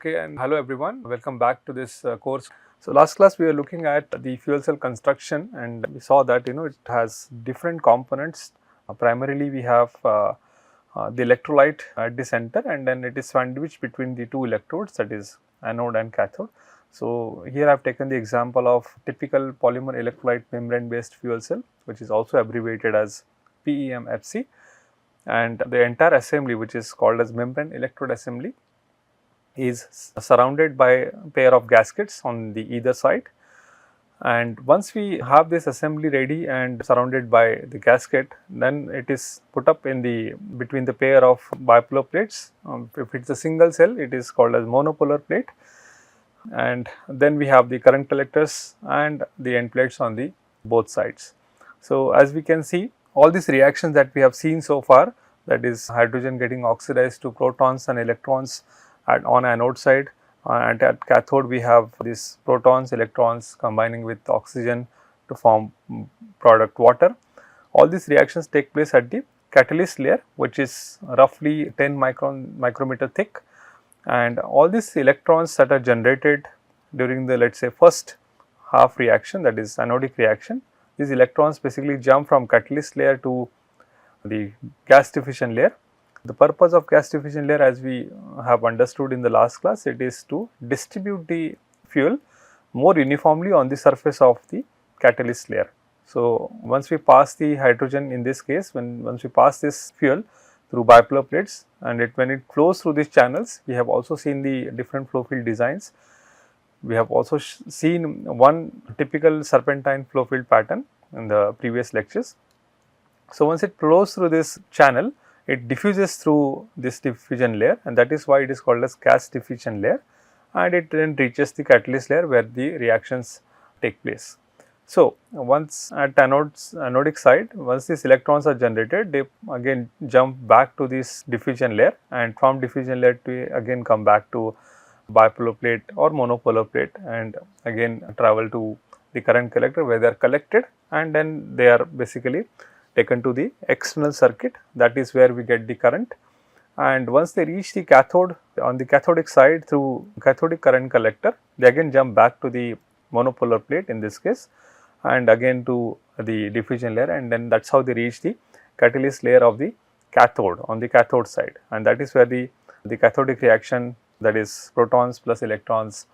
Okay, and hello everyone, welcome back to this course. So last class we were looking at the fuel cell construction, and we saw that it has different components. Primarily we have the electrolyte at the center, and then it is sandwiched between the two electrodes, that is anode and cathode. So here I have taken the example of typical polymer electrolyte membrane based fuel cell, which is also abbreviated as PEMFC, and the entire assembly, which is called as membrane electrode assembly, is surrounded by a pair of gaskets on the either side. And once we have this assembly ready and surrounded by the gasket, then it is put up in the between the pair of bipolar plates. If it is a single cell, it is called as monopolar plate, and then we have the current collectors and the end plates on the both sides. So as we can see, all these reactions that we have seen so far, that is hydrogen getting oxidized to protons and electrons on anode side, and at cathode we have these protons, electrons combining with oxygen to form product water. All these reactions take place at the catalyst layer, which is roughly 10 micrometer thick, and all these electrons that are generated during the, let us say, first half reaction, that is anodic reaction, these electrons basically jump from catalyst layer to the gas diffusion layer. The purpose of gas diffusion layer, as we have understood in the last class, it is to distribute the fuel more uniformly on the surface of the catalyst layer. So once we pass the hydrogen, in this case, once we pass this fuel through bipolar plates, and when it flows through these channels, we have also seen the different flow field designs. We have also seen one typical serpentine flow field pattern in the previous lectures. So once it flows through this channel, it diffuses through this diffusion layer, and that is why it is called as gas diffusion layer, and it then reaches the catalyst layer where the reactions take place. So once at anodic side, once these electrons are generated, they again jump back to this diffusion layer, and from diffusion layer to again come back to bipolar plate or monopolar plate, and again travel to the current collector where they are collected, and then they are basically taken to the external circuit, that is where we get the current. And once they reach the cathode, on the cathodic side through cathodic current collector, they again jump back to the monopolar plate in this case, and again to the diffusion layer, and then that is how they reach the catalyst layer of the cathode on the cathode side, and that is where the cathodic reaction, that is protons plus electrons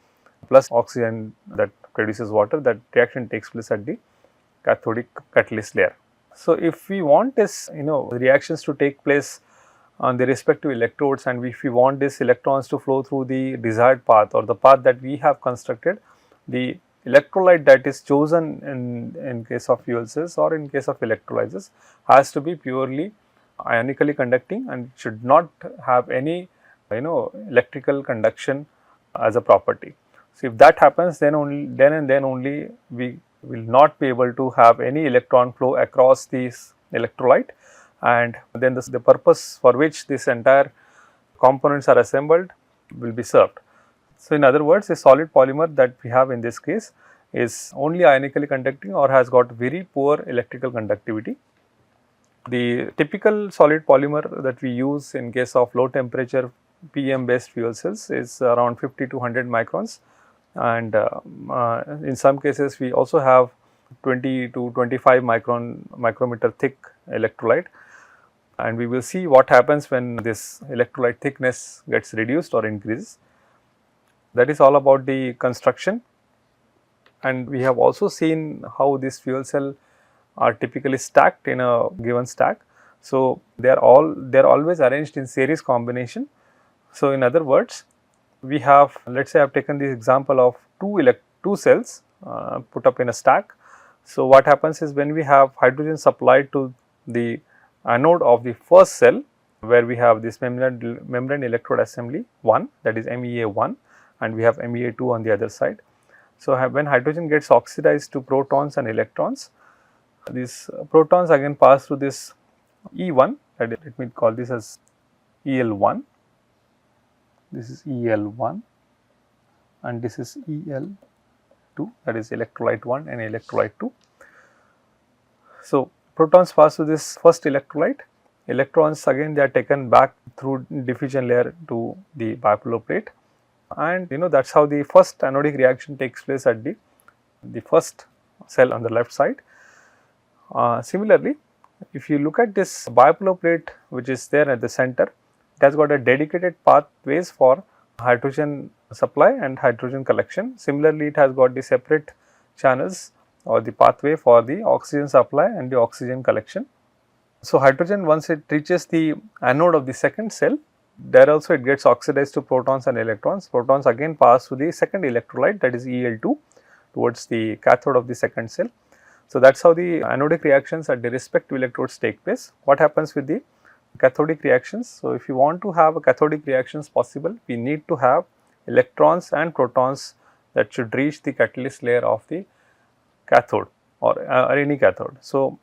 plus oxygen that produces water, that reaction takes place at the cathodic catalyst layer. So if we want this reactions to take place on the respective electrodes, and if we want these electrons to flow through the desired path or the path that we have constructed, the electrolyte that is chosen in case of fuel cells or in case of electrolyzers has to be purely ionically conducting and should not have any electrical conduction as a property. So if that happens, then only we will not be able to have any electron flow across this electrolyte, and then the purpose for which this entire components are assembled will be served. So in other words, a solid polymer that we have in this case is only ionically conducting or has got very poor electrical conductivity. The typical solid polymer that we use in case of low temperature PEM based fuel cells is around 50 to 100 microns, and in some cases we also have 20 to 25 micrometer thick electrolyte, and we will see what happens when this electrolyte thickness gets reduced or increases. That is all about the construction, and we have also seen how this fuel cell are typically stacked in a given stack. So they are always arranged in series combination. So in other words, we have, let us say I have taken this example of two cells put up in a stack. So what happens is, when we have hydrogen supplied to the anode of the first cell, where we have this membrane electrode assembly 1, that is MEA1, and we have MEA2 on the other side. So when hydrogen gets oxidized to protons and electrons, these protons again pass through this E1, that is, let me call this as EL1. This is EL1 and this is EL2, that is electrolyte 1 and electrolyte 2. So protons pass to this first electrolyte, electrons again they are taken back through diffusion layer to the bipolar plate, and that is how the first anodic reaction takes place at the first cell on the left side. Similarly, if you look at this bipolar plate which is there at the center, it has got a dedicated pathways for hydrogen supply and hydrogen collection. Similarly, it has got the separate channels or the pathway for the oxygen supply and the oxygen collection. So, hydrogen, once it reaches the anode of the second cell, there also it gets oxidized to protons and electrons. Protons again pass to the second electrolyte, that is El2, towards the cathode of the second cell. So, that is how the anodic reactions at the respective electrodes take place. What happens with the cathodic reactions? So, if you want to have a cathodic reactions possible, we need to have electrons and protons that should reach the catalyst layer of the cathode or any cathode. So,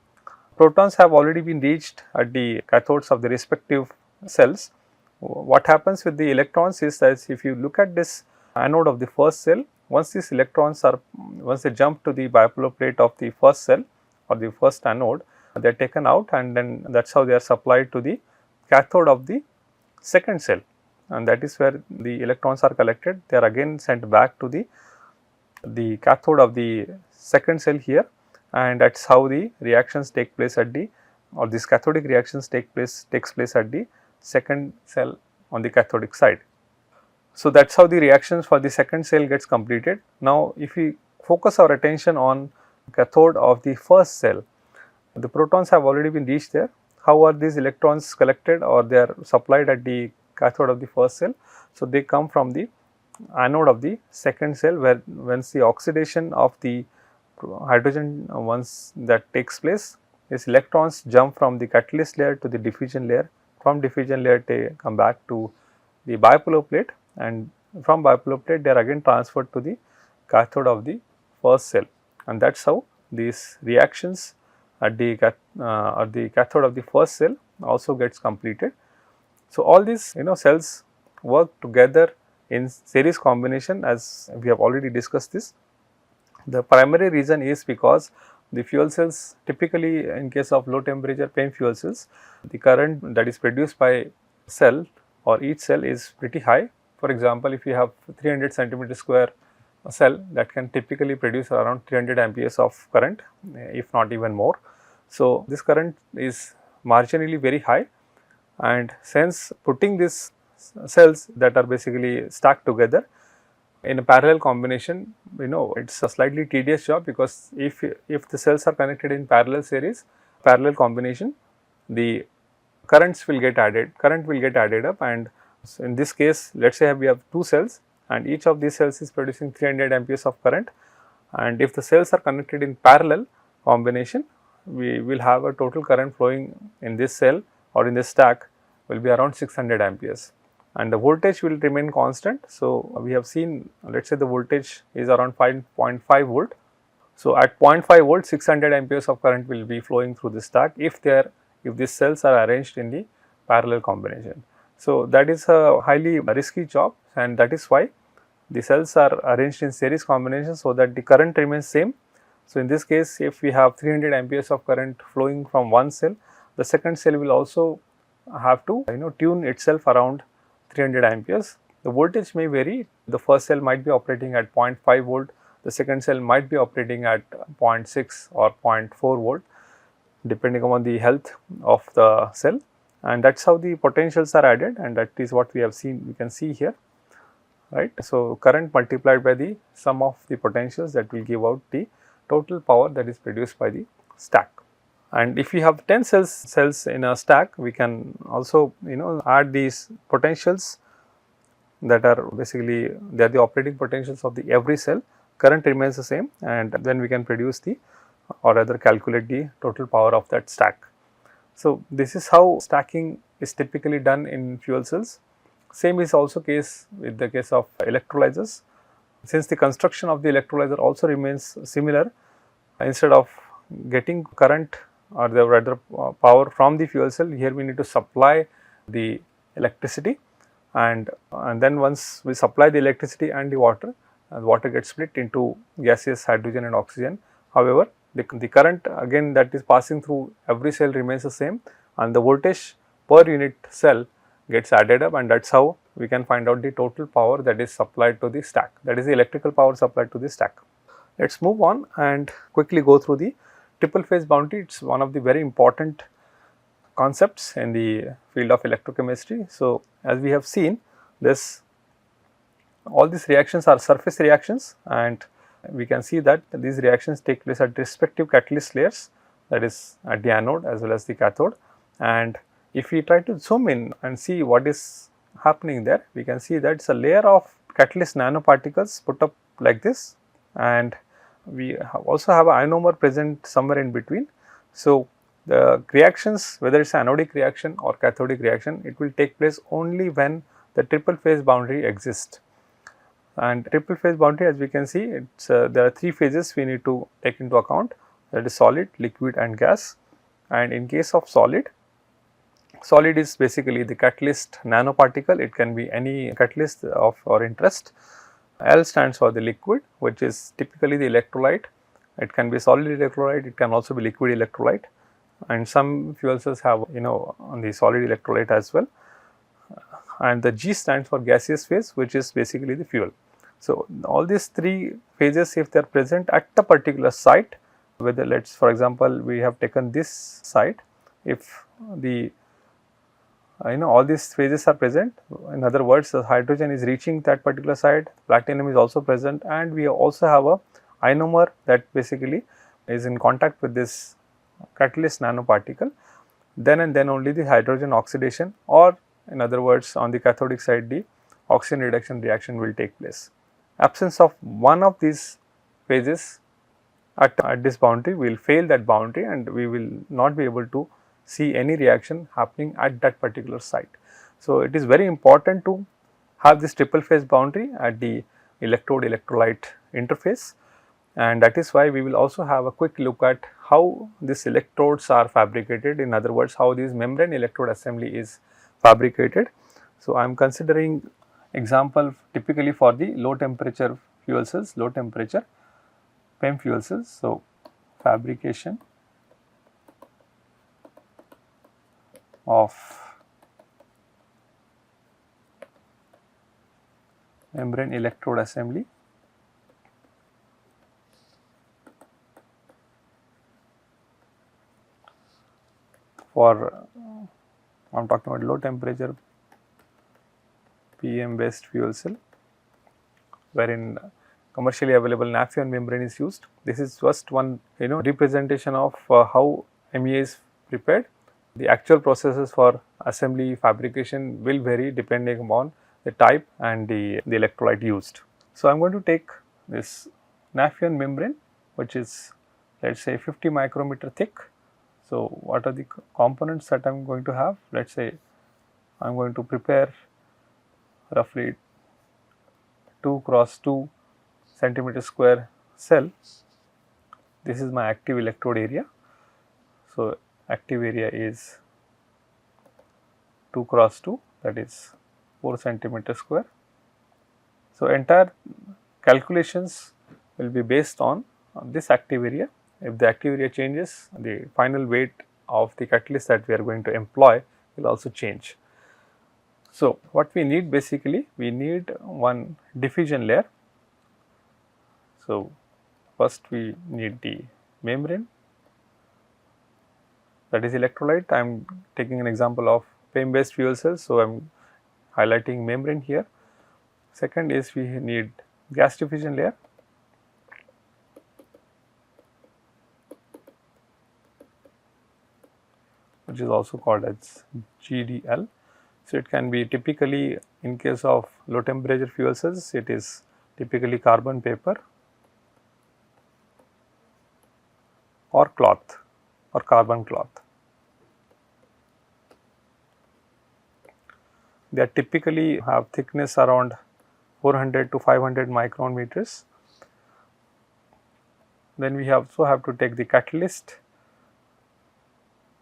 protons have already been reached at the cathodes of the respective cells. What happens with the electrons is that if you look at this anode of the first cell, once these electrons are, once they jump to the bipolar plate of the first cell or the first anode, they are taken out, and then that is how they are supplied to the cathode of the second cell, and that is where the electrons are collected. They are again sent back to the cathode of the second cell here, and that is how the reactions take place at the, or these cathodic reactions takes place at the second cell on the cathodic side. So, that is how the reactions for the second cell gets completed. Now, if we focus our attention on cathode of the first cell, the protons have already been reached there. How are these electrons collected, or they are supplied at the cathode of the first cell? So, they come from the anode of the second cell, where once the oxidation of the hydrogen once that takes place, these electrons jump from the catalyst layer to the diffusion layer. From diffusion layer they come back to the bipolar plate, and from bipolar plate they are again transferred to the cathode of the first cell, and that is how these reactions at the cathode of the first cell also gets completed. So, all these cells work together in series combination, as we have already discussed this. The primary reason is because the fuel cells, typically in case of low temperature PEM fuel cells, the current that is produced by cell or each cell is pretty high. For example, if you have 300 centimeter square cell, that can typically produce around 300 amperes of current, if not even more. So, this current is marginally very high, and since putting these cells that are basically stacked together in a parallel combination, it is a slightly tedious job, because if the cells are connected in parallel series, parallel combination, the current will get added up, and so in this case, let us say we have two cells and each of these cells is producing 300 amperes of current, and if the cells are connected in parallel combination, we will have a total current flowing in this cell or in this stack will be around 600 amperes, and the voltage will remain constant. So, we have seen, let us say the voltage is around 5.5 volt. So, at 0.5 volt 600 amperes of current will be flowing through the stack if these cells are arranged in the parallel combination. So, that is a highly risky job, and that is why the cells are arranged in series combination, so that the current remains same. So, in this case, if we have 300 amperes of current flowing from one cell, the second cell will also have to tune itself around 300 amperes. The voltage may vary. The first cell might be operating at 0.5 volt, the second cell might be operating at 0.6 or 0.4 volt, depending upon the health of the cell, and that is how the potentials are added, and that is what we have seen, we can see here, right. So, current multiplied by the sum of the potentials, that will give out the total power that is produced by the stack. And if we have 10 cells in a stack, we can also add these potentials that are basically, they are the operating potentials of the every cell. Current remains the same, and then we can produce the, or rather calculate the total power of that stack. So, this is how stacking is typically done in fuel cells. Same is also case with the case of electrolyzers. Since the construction of the electrolyzer also remains similar, instead of getting current or the rather power from the fuel cell, here we need to supply the electricity, and then once we supply the electricity and the water gets split into gaseous, hydrogen and oxygen. However, the current again that is passing through every cell remains the same, and the voltage per unit cell gets added up, and that is how we can find out the total power that is supplied to the stack, that is the electrical power supplied to the stack. Let us move on and quickly go through the triple phase boundary. It is one of the very important concepts in the field of electrochemistry. So, as we have seen, this all these reactions are surface reactions, and we can see that these reactions take place at respective catalyst layers, that is at the anode as well as the cathode. And if we try to zoom in and see what is happening there, we can see that it is a layer of catalyst nanoparticles put up like this, and we also have an ionomer present somewhere in between. So, the reactions, whether it is anodic reaction or cathodic reaction, it will take place only when the triple phase boundary exists. And triple phase boundary, as we can see, it's there are three phases we need to take into account, that is solid, liquid and gas. And in case of solid is basically the catalyst nanoparticle, it can be any catalyst of our interest. L stands for the liquid, which is typically the electrolyte. It can be solid electrolyte, it can also be liquid electrolyte, and some fuel cells have on the solid electrolyte as well. And the G stands for gaseous phase, which is basically the fuel. So, all these three phases, if they are present at a particular site, whether let us, for example, we have taken this site, if the all these phases are present, in other words, the hydrogen is reaching that particular site, platinum is also present, and we also have a ionomer that basically is in contact with this catalyst nanoparticle, then and then only the hydrogen oxidation, or in other words, on the cathodic side, the oxygen reduction reaction will take place. Absence of one of these phases at this boundary will fail that boundary, and we will not be able to see any reaction happening at that particular site. So, it is very important to have this triple phase boundary at the electrode electrolyte interface, and that is why we will also have a quick look at how these electrodes are fabricated, in other words, how this membrane electrode assembly is fabricated. So, I am considering example typically for the low temperature fuel cells, low temperature PEM fuel cells. So, fabrication of membrane electrode assembly for I am talking about low temperature PEM based fuel cell, wherein commercially available Nafion membrane is used. This is just one representation of how MEA is prepared. The actual processes for assembly fabrication will vary depending upon the type and the electrolyte used. So, I am going to take this Nafion membrane, which is, let us say, 50 micrometer thick. So, what are the components that I am going to have? Let us say I am going to prepare roughly 2 cross 2 centimeter square cell. This is my active electrode area. So, active area is 2 cross 2, that is 4 centimeter square. So, entire calculations will be based on this active area. If the active area changes, the final weight of the catalyst that we are going to employ will also change. So, what we need basically, we need one diffusion layer. So, first we need the membrane, that is electrolyte. I am taking an example of PEM based fuel cells. So, I am highlighting membrane here. Second is we need gas diffusion layer. Which is also called as GDL. So, it can be typically, in case of low temperature fuel cells, it is typically carbon paper or cloth or carbon cloth. They typically have thickness around 400 to 500 micron meters. Then we also have to take the catalyst.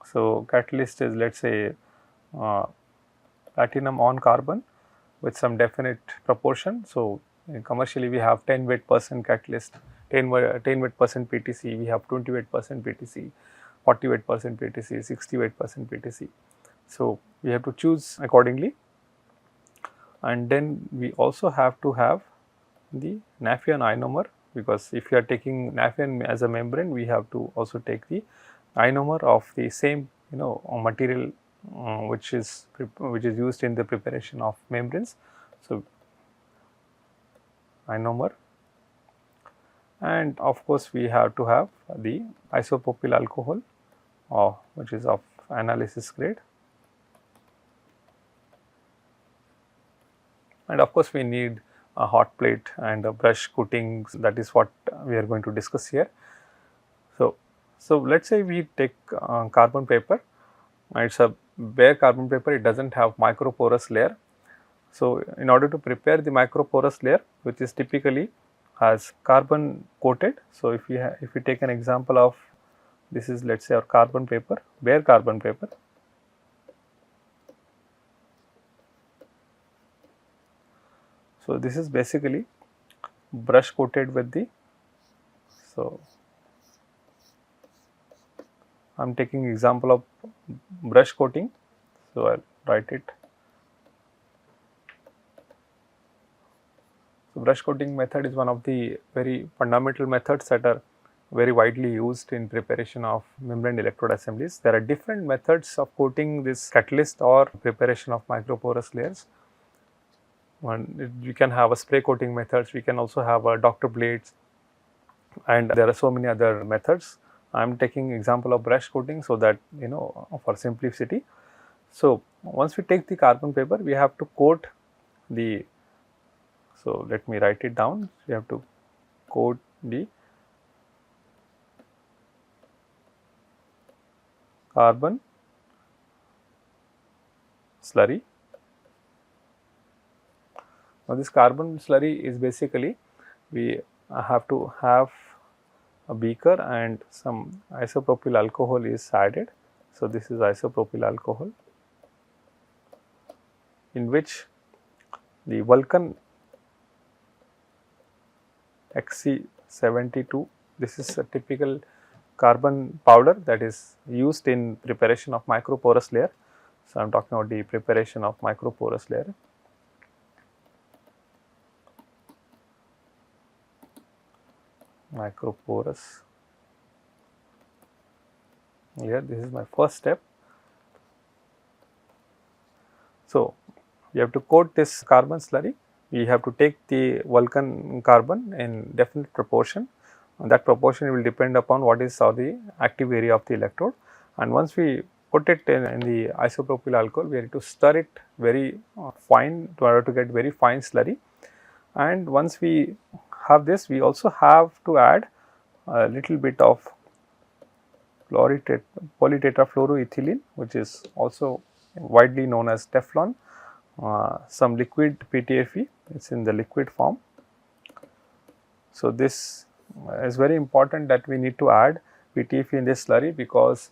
So, catalyst is, let us say, platinum on carbon with some definite proportion. So, commercially we have 10 weight percent catalyst, 10 weight percent PTC, we have 20 weight percent PTC, 40 weight percent PTC, 60 weight percent PTC. So, we have to choose accordingly. and then we also have to have the Nafion ionomer, because if you are taking Nafion as a membrane, we have to also take the ionomer of the same material which is used in the preparation of membranes. So, ionomer, and of course, we have to have the isopropyl alcohol which is of analysis grade, and of course, we need a hot plate and a brush coatings. That is what we are going to discuss here. So let us say we take carbon paper. It is a bare carbon paper, it does not have microporous layer. So, in order to prepare the microporous layer, which is typically has carbon coated. So, if we take an example of this is, let us say, our carbon paper, bare carbon paper. So, this is basically brush coated with the, so I am taking example of brush coating. So, I will write it. So, brush coating method is one of the very fundamental methods that are very widely used in preparation of membrane electrode assemblies. There are different methods of coating this catalyst or preparation of microporous layers. We can have a spray coating methods, we can also have a doctor blades, and there are so many other methods. I am taking example of brush coating, so that for simplicity. So, once we take the carbon paper, we have to coat the, so let me write it down. We have to coat the carbon slurry. Now, this carbon slurry is basically, we have to have a beaker and some isopropyl alcohol is added. So, this is isopropyl alcohol, in which the Vulcan XC72, this is a typical carbon powder that is used in preparation of microporous layer. So, I am talking about the preparation of microporous layer. Microporous layer, this is my first step. So, you have to coat this carbon slurry. We have to take the Vulcan carbon in definite proportion, and that proportion will depend upon what is the active area of the electrode. And once we put it in the isopropyl alcohol, we have to stir it very fine in order to get very fine slurry. And once we have this, we also have to add a little bit of polytetrafluoroethylene, which is also widely known as Teflon, some liquid PTFE, it is in the liquid form. So, this is very important that we need to add PTFE in this slurry, because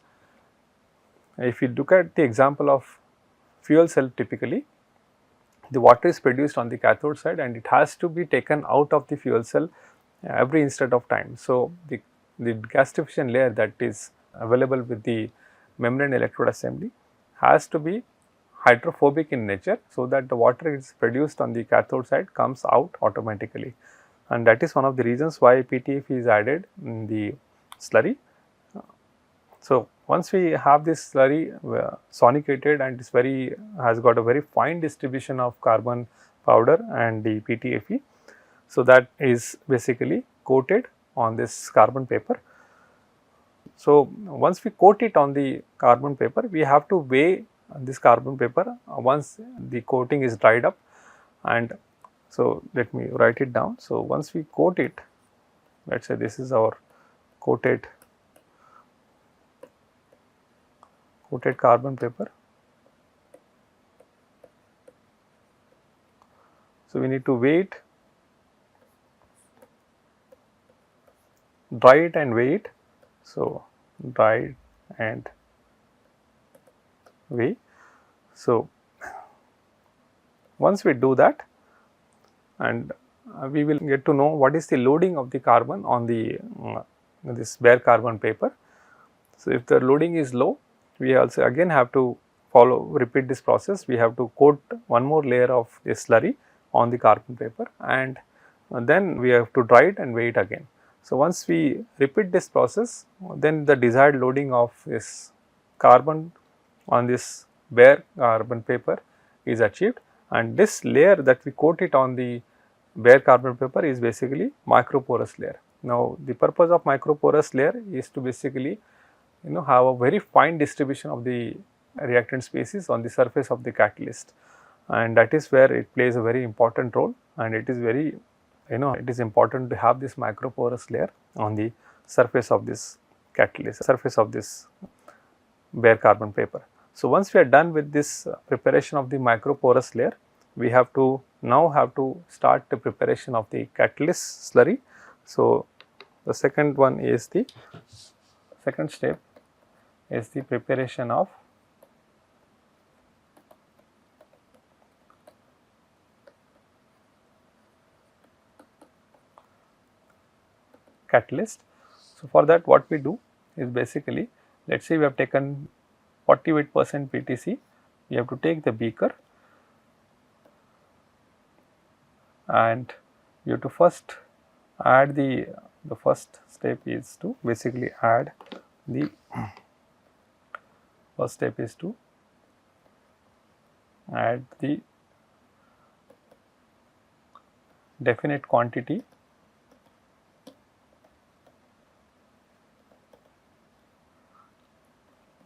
if you look at the example of fuel cell, typically the water is produced on the cathode side and it has to be taken out of the fuel cell every instant of time. So, the gasification layer that is available with the membrane electrode assembly has to be hydrophobic in nature, so that the water is produced on the cathode side comes out automatically, and that is one of the reasons why PTFE is added in the slurry. So, once we have this slurry sonicated and it has got a very fine distribution of carbon powder and the PTFE. So, that is basically coated on this carbon paper. So, once we coat it on the carbon paper, we have to weigh this carbon paper once the coating is dried up. And so, let me write it down. So, once we coat it, let us say this is our coated carbon paper. So, we need to weigh it, dry it and weigh it. So, dry and weigh. So, once we do that, and we will get to know what is the loading of the carbon on the this bare carbon paper. So, if the loading is low, we also again have to repeat this process, we have to coat one more layer of this slurry on the carbon paper, and then we have to dry it and weigh it again. So, once we repeat this process, then the desired loading of this carbon on this bare carbon paper is achieved, and this layer that we coat it on the bare carbon paper is basically microporous layer. Now, the purpose of microporous layer is to basically have a very fine distribution of the reactant species on the surface of the catalyst, and that is where it plays a very important role, and it is very it is important to have this microporous layer on the surface of this catalyst, surface of this bare carbon paper. So, once we are done with this preparation of the microporous layer, we have to start the preparation of the catalyst slurry. So, the second step is the preparation of catalyst. So, for that what we do is basically, let us say we have taken 48% PTC, we have to take the beaker and you have to first add the first step is to basically add the first step is to add the definite quantity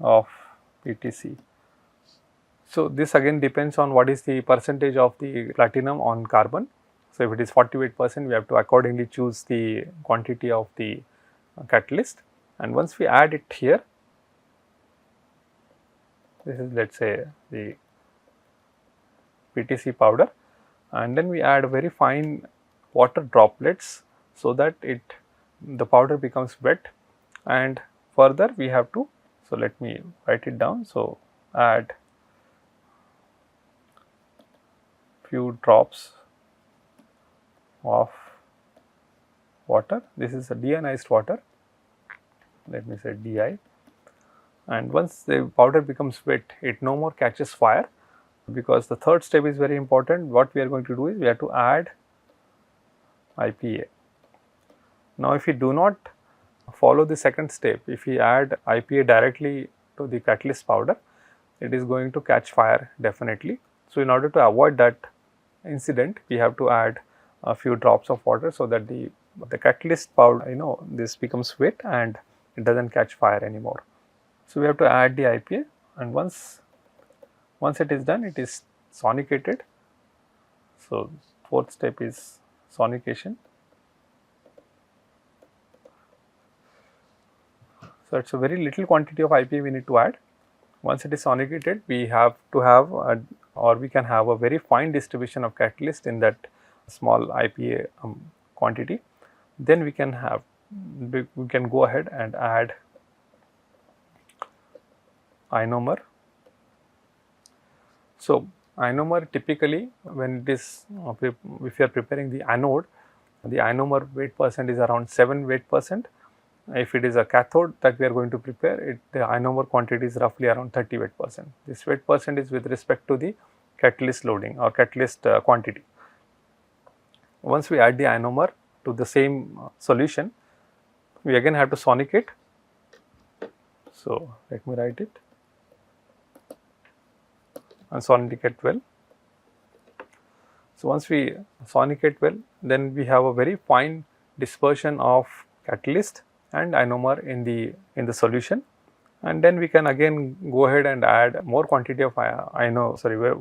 of PTC. So, this again depends on what is the percentage of the platinum on carbon. So, if it is 48%, we have to accordingly choose the quantity of the catalyst, and once we add it here, this is let us say the PTC powder, and then we add very fine water droplets so that the powder becomes wet, and further we have to, so let me write it down. So, add few drops of water, this is a deionized water, let me say DI, and once the powder becomes wet, it no more catches fire, because the third step is very important. What we are going to do is we have to add IPA. Now, if we do not follow the second step, if we add IPA directly to the catalyst powder, it is going to catch fire definitely. So, in order to avoid that incident, we have to add a few drops of water so that the catalyst powder, this becomes wet and it does not catch fire anymore. So, we have to add the IPA, and once it is done, it is sonicated. So, fourth step is sonication. So, it is a very little quantity of IPA we need to add. Once it is sonicated, we have to have or we can have a very fine distribution of catalyst in that small IPA quantity. Then we can go ahead and add ionomer. So, ionomer typically when it is if you are preparing the anode, the ionomer weight percent is around 7 weight percent. If it is a cathode that we are going to prepare, the ionomer quantity is roughly around 30 weight percent. This weight percent is with respect to the catalyst loading or catalyst quantity. Once we add the ionomer to the same solution, we again have to sonicate. So, let me write it and sonicate well. So, once we sonicate well, then we have a very fine dispersion of catalyst and ionomer in the solution, and then we can again go ahead and add more quantity of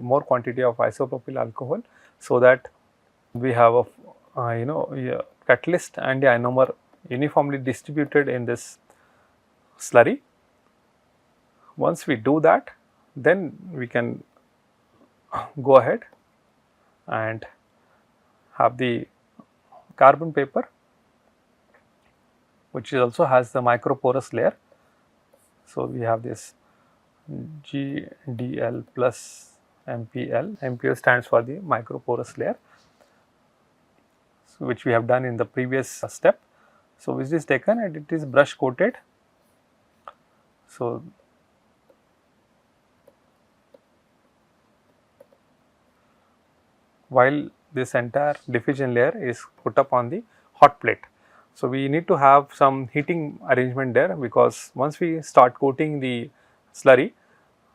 more quantity of isopropyl alcohol, so that we have a catalyst and the ionomer uniformly distributed in this slurry. Once we do that, then we can go ahead and have the carbon paper, which also has the microporous layer. So, we have this GDL plus MPL. MPL stands for the microporous layer, so which we have done in the previous step. So, which is taken and it is brush coated. So, while this entire diffusion layer is put up on the hot plate. So, we need to have some heating arrangement there, because once we start coating the slurry,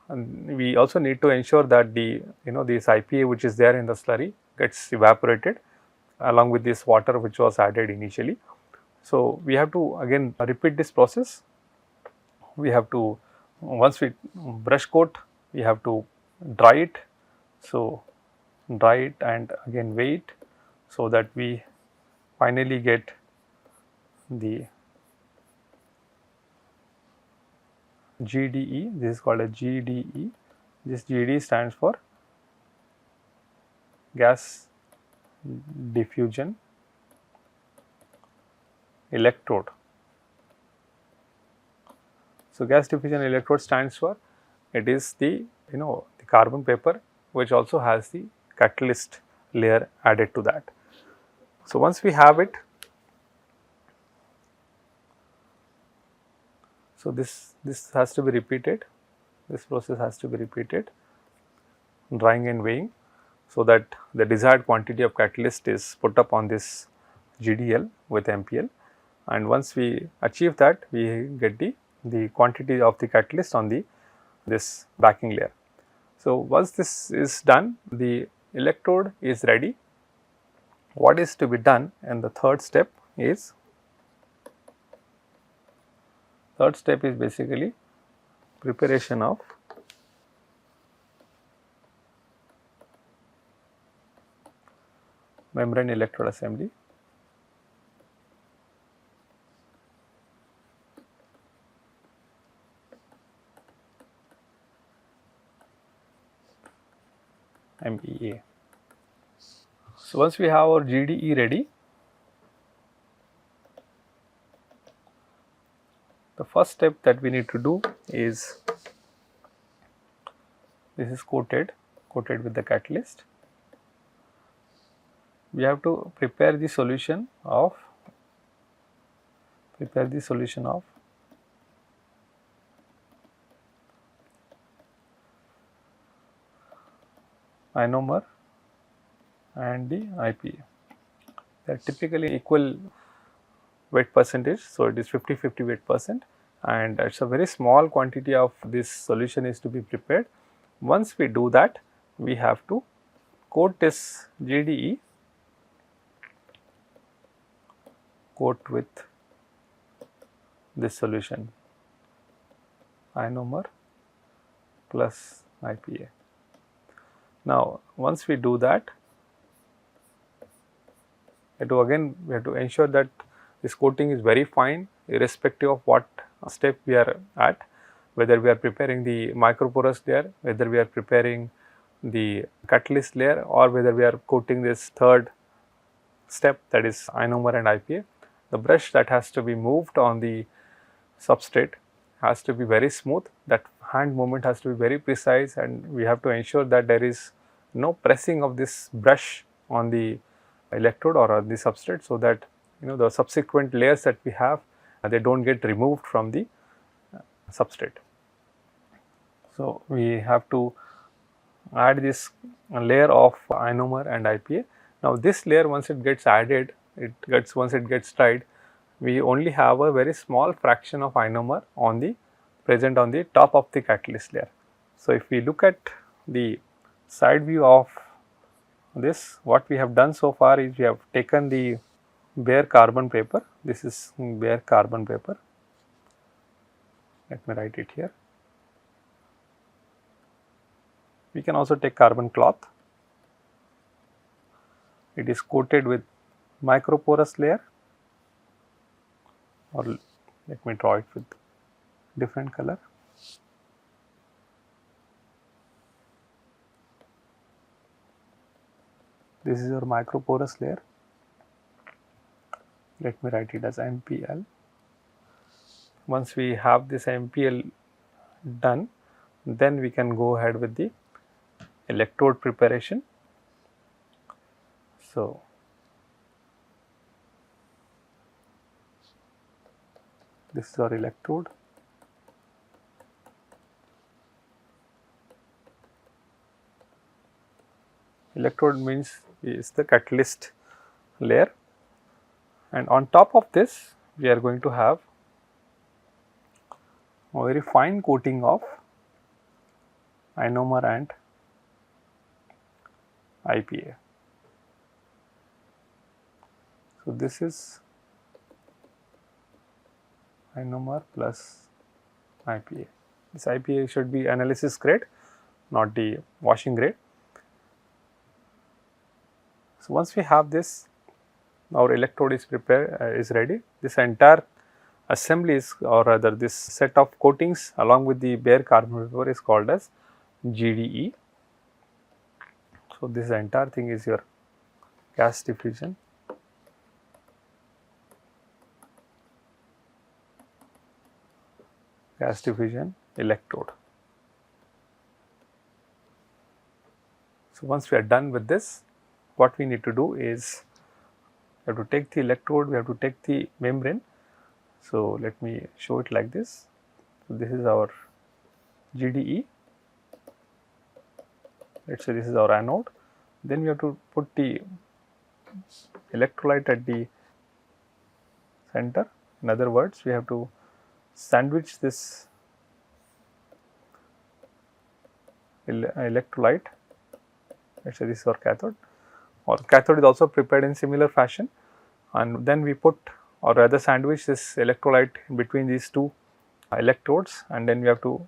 and we also need to ensure that the this IPA which is there in the slurry gets evaporated along with this water which was added initially. So, we have to again repeat this process. We have to, once we brush coat, we have to dry it. So, dry it and again weigh it, so that we finally get the GDE. This is called a GDE. This GDE stands for gas diffusion electrode. So, gas diffusion electrode stands for, it is the the carbon paper which also has the catalyst layer added to that. So, once we have it, so this has to be repeated, this process has to be repeated, drying and weighing, so that the desired quantity of catalyst is put up on this GDL with MPL, and once we achieve that, we get the quantity of the catalyst on this backing layer. So, once this is done, the electrode is ready. What is to be done in the third step is basically preparation of membrane electrode assembly. MEA. So, once we have our GDE ready, the first step that we need to do is, this is coated with the catalyst. We have to prepare the solution of ionomer and the IPA. They are typically equal weight percentage. So, it is 50-50 weight percent, and it is a very small quantity of this solution is to be prepared. Once we do that, we have to coat this GDE, coat with this solution ionomer plus IPA. Now, once we do that, we have to ensure that this coating is very fine, irrespective of what step we are at, whether we are preparing the microporous layer, whether we are preparing the catalyst layer, or whether we are coating this third step, that is ionomer and IPA. The brush that has to be moved on the substrate has to be very smooth, that hand movement has to be very precise, and we have to ensure that there is no pressing of this brush on the electrode or on the substrate, so that the subsequent layers that we have, they do not get removed from the substrate. So, we have to add this layer of ionomer and IPA. Now, this layer, once it gets added, once it gets dried, we only have a very small fraction of ionomer present on the top of the catalyst layer. So, if we look at the side view of this, what we have done so far is we have taken the bare carbon paper. This is bare carbon paper. Let me write it here. We can also take carbon cloth. It is coated with microporous layer, or let me draw it with different color. This is your microporous layer. Let me write it as MPL. Once we have this MPL done, then we can go ahead with the electrode preparation. So, this is our electrode. electrode means is the catalyst layer, and on top of this we are going to have a very fine coating of ionomer and IPA. So, this is ionomer plus IPA. This IPA should be analysis grade, not the washing grade. So, once we have this, our electrode is prepared, is ready. This entire assembly is, or rather this set of coatings along with the bare carbon paper is called as GDE. So, this entire thing is your gas diffusion electrode. So, once we are done with this, what we need to do is we have to take the electrode, we have to take the membrane. So, let me show it like this. So, this is our GDE, let us say this is our anode. Then we have to put the electrolyte at the center. In other words, we have to sandwich this electrolyte. Let us say this is our cathode, or cathode is also prepared in similar fashion, and then we put, or rather sandwich this electrolyte in between these two electrodes, and then we have to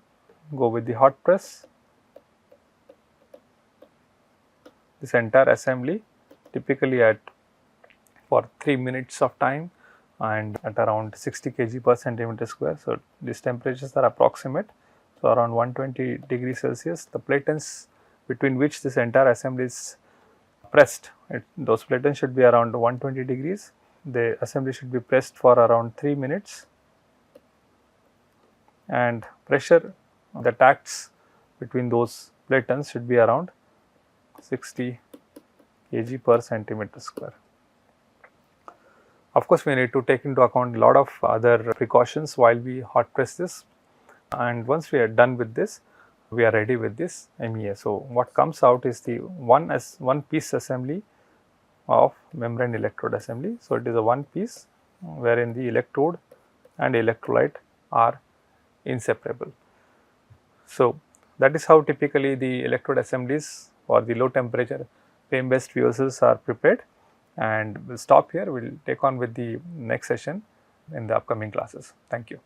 go with the hot press. This entire assembly typically at for 3 minutes of time and at around 60 kg per centimeter square. So, these temperatures are approximate. So, around 120 degrees Celsius, the platens between which this entire assembly is pressed, those platens should be around 120 degrees. The assembly should be pressed for around 3 minutes, and pressure that acts between those platens should be around 60 kg per centimeter square. Of course, we need to take into account a lot of other precautions while we hot press this, and once we are done with this, we are ready with this MEA. So, what comes out is the one piece assembly of membrane electrode assembly. So, it is a one piece wherein the electrode and electrolyte are inseparable. So, that is how typically the electrode assemblies for the low temperature flame based fuel cells are prepared, and we will stop here. We will take on with the next session in the upcoming classes. Thank you.